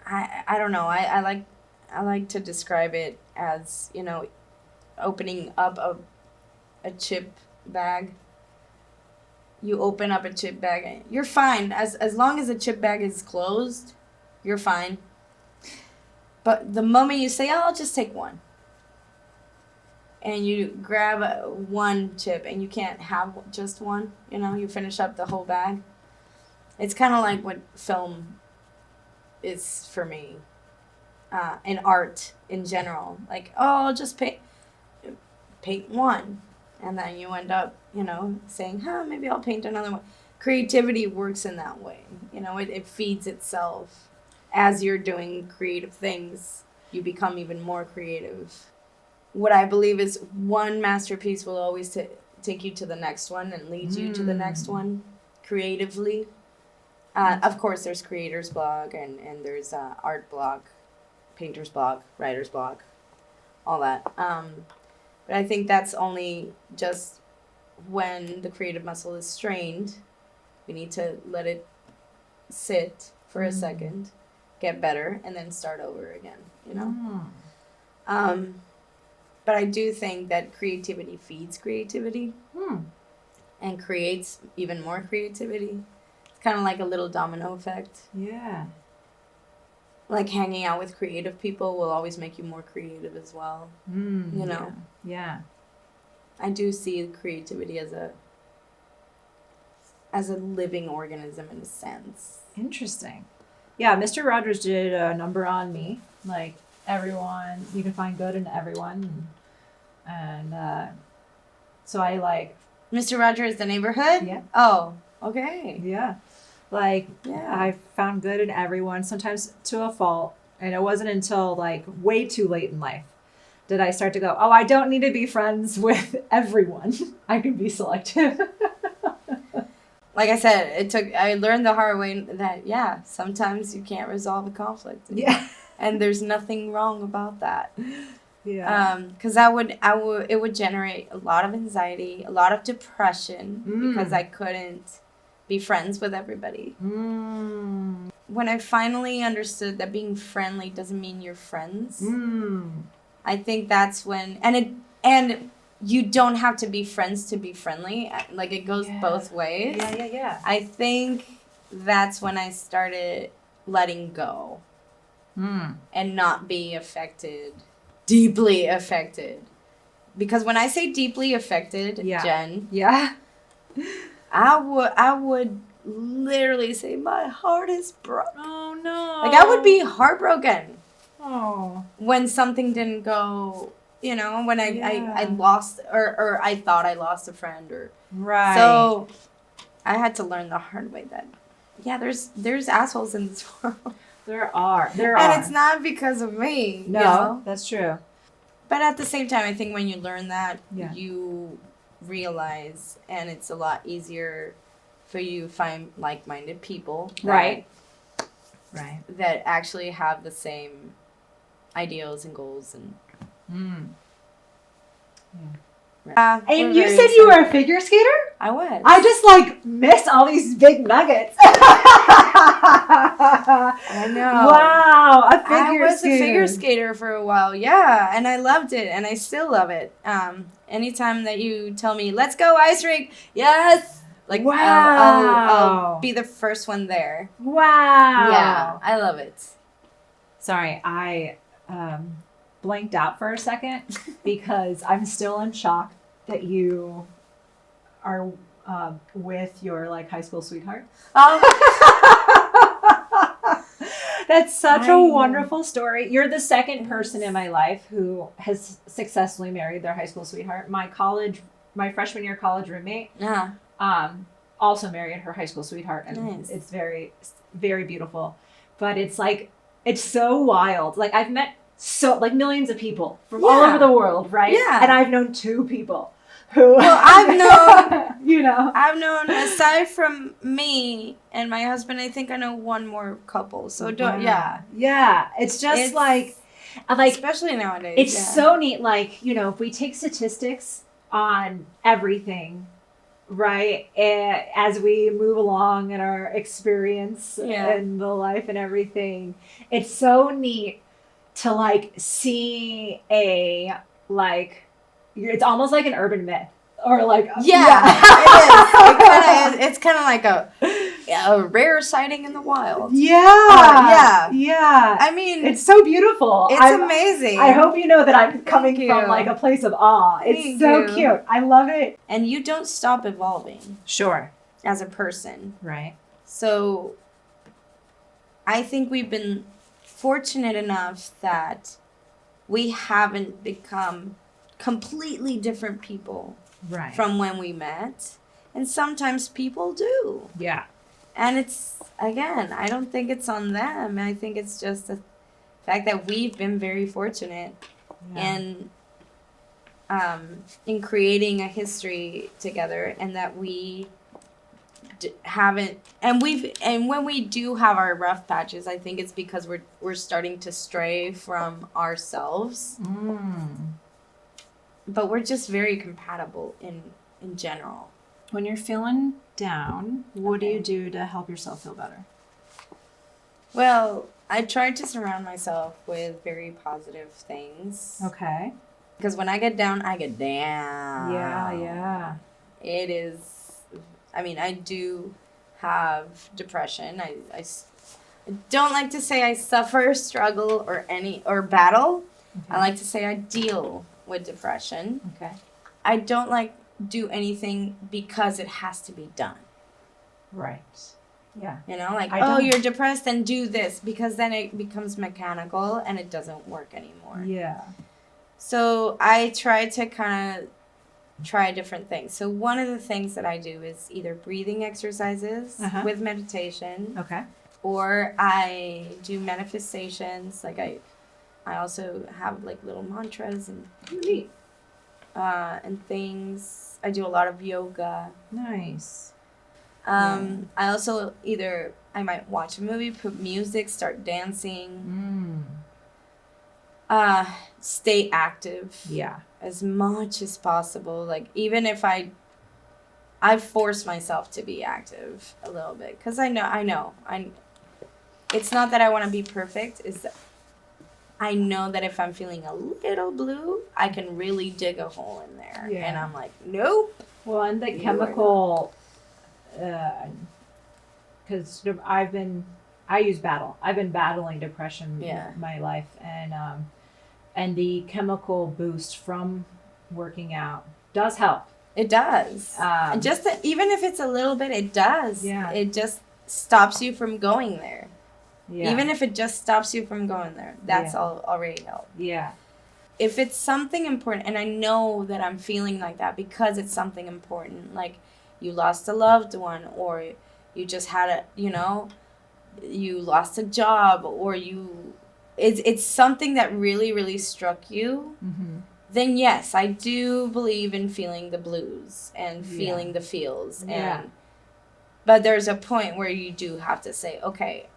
I don't know. I like to describe it as, opening up a chip bag. You open up a chip bag, you're fine. As long as the chip bag is closed, you're fine. But the moment you say, "Oh, I'll just take one," and you grab one chip and you can't have just one, you finish up the whole bag. It's kind of like what film is for me, and art in general. Like, oh, I'll just paint one, and then you end up, saying, maybe I'll paint another one. Creativity works in that way. It feeds itself. As you're doing creative things, you become even more creative. What I believe is one masterpiece will always take you to the next one and lead you to the next one creatively. Of course, there's creator's blog and there's art blog, painter's blog, writer's blog, all that. But I think that's only just when the creative muscle is strained. We need to let it sit for a second, get better, and then start over again, But I do think that creativity feeds creativity and creates even more creativity. It's kind of like a little domino effect. Yeah. Like hanging out with creative people will always make you more creative as well. Yeah. I do see creativity as a living organism in a sense. Interesting. Yeah, Mr. Rogers did a number on me. Like, everyone, you can find good in everyone. And so I like... Mr. Rogers, the neighborhood? Yeah. Oh, okay. Yeah. Like, I found good in everyone, sometimes to a fault. And it wasn't until, like, way too late in life did I start to go, oh, I don't need to be friends with everyone. I can be selective. Like I said, I learned the hard way that, sometimes you can't resolve a conflict. Yeah. And there's nothing wrong about that. Yeah. Because it would generate a lot of anxiety, a lot of depression, because I couldn't be friends with everybody. When I finally understood that being friendly doesn't mean you're friends, I think that's when, and you don't have to be friends to be friendly. Like, it goes both ways. Yeah. I think that's when I started letting go and not be deeply affected. Because when I say deeply affected, Jen, I would literally say my heart is broken. Oh, no. Like, I would be heartbroken. Oh. When something didn't go, when I lost or I thought I lost a friend Right. So I had to learn the hard way that there's assholes in this world. There are. And it's not because of me. No, that's true. But at the same time, I think when you learn that, you realize, and it's a lot easier for you to find like-minded people. Right. That actually have the same ideals and goals and. And you said you were a figure skater? I was. I just missed all these big nuggets. I know. Wow, a figure I was skater. a figure skater for a while, and I loved it, and I still love it. Anytime that you tell me, let's go ice rink, yes! I'll be the first one there. Wow. Yeah, I love it. Sorry, I blanked out for a second because I'm still in shock that you are with your high school sweetheart. That's such a wonderful story. You're the second person in my life who has successfully married their high school sweetheart. My freshman year college roommate also married her high school sweetheart, and it's very, very beautiful. But it's so wild. I've met millions of people from all over the world, right? Yeah. And I've known two people who... Well, I've known... I've known, aside from me and my husband, I think I know one more couple. So, Yeah, it's just especially nowadays. It's so neat. If we take statistics on everything, right? And as we move along in our experience and the life and everything, it's so neat to like see it's almost like an urban myth or like it is. It's kind of like a rare sighting in the wild. Yeah. I mean, it's so beautiful. It's amazing. I hope you know that I'm coming from like a place of awe. It's so cute. I love it. And you don't stop evolving. Sure. As a person. Right. So I think we've been fortunate enough that we haven't become completely different people from when we met. And sometimes people do. Yeah. And it's, again, I don't think it's on them. I think it's just the fact that we've been very fortunate in creating a history together, and that we haven't, and when we do have our rough patches, I think it's because we're starting to stray from ourselves. But we're just very compatible in general. When you're feeling down, what do you do to help yourself feel better? Well, I try to surround myself with very positive things. Okay. Because when I get down, I get down. Yeah. It is, I mean, I do have depression. I don't like to say I suffer, struggle, or battle. Okay. I like to say I deal with depression. Okay. I don't like do anything because it has to be done. Right. Yeah. You know, like, you're depressed, then do this, because then it becomes mechanical and it doesn't work anymore. Yeah. So I try to kind of try different things. So one of the things that I do is either breathing exercises with meditation. Okay. Or I do manifestations. Like I also have like little mantras and things. I do a lot of yoga. Nice. I also I might watch a movie, put music, start dancing. Stay active. Yeah. As much as possible. Like even if I force myself to be active a little bit, because I know. It's not that I want to be perfect. It's that I know that if I'm feeling a little blue, I can really dig a hole in there. Yeah. And I'm like, nope. Well, and the chemical, because I've been battling depression my life, and the chemical boost from working out does help. It does. Even if it's a little bit, it does. Yeah. It just stops you from going there. Yeah. Even if it just stops you from going there, that's already help. Yeah. If it's something important, and I know that I'm feeling like that because it's something important, like you lost a loved one, or you just had you lost a job, or it's something that really, really struck you, then yes, I do believe in feeling the blues and feeling the feels. But there's a point where you do have to say, okay,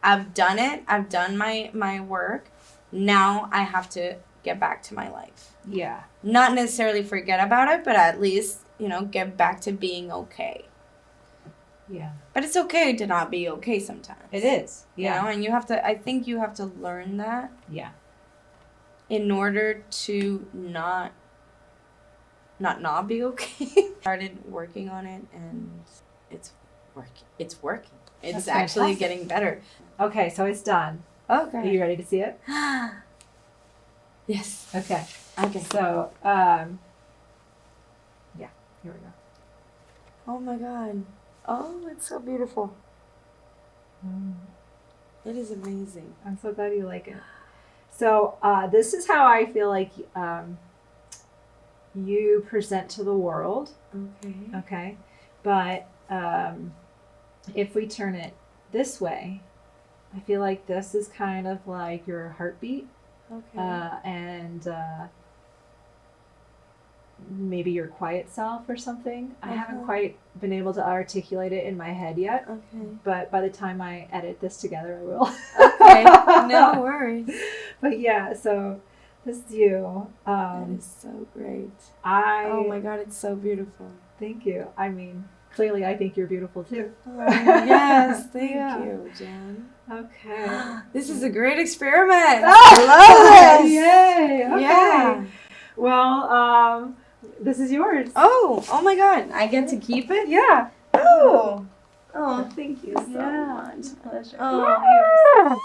I've done it. I've done my work. Now I have to get back to my life. Yeah. Not necessarily forget about it, but at least, get back to being okay. Yeah. But it's okay to not be okay sometimes. It is. Yeah. And I think you have to learn that. Yeah. In order to not be okay. Started working on it, and it's working. It's working. It's actually getting better. Okay, so it's done. Okay. Are you ready to see it? Yes. Okay. So, yeah, here we go. Oh my God. Oh, it's so beautiful. It is amazing. I'm so glad you like it. So, this is how I feel like you present to the world. Okay. Okay. But if we turn it this way, I feel like this is kind of like your heartbeat. Okay. And maybe your quiet self or something. I haven't quite been able to articulate it in my head yet. Okay. But by the time I edit this together, I will. Okay. No worries. But yeah, so this is you. That is so great. Oh my God, it's so beautiful. Thank you. I mean, clearly I think you're beautiful too. Oh, yes, thank you, Jen. Okay. This is a great experiment. Oh, I love this. Yay. Okay. Yeah. Well, this is yours. Oh my God. I get to keep it? Yeah. Oh, thank you so much. Pleasure. Oh, you're so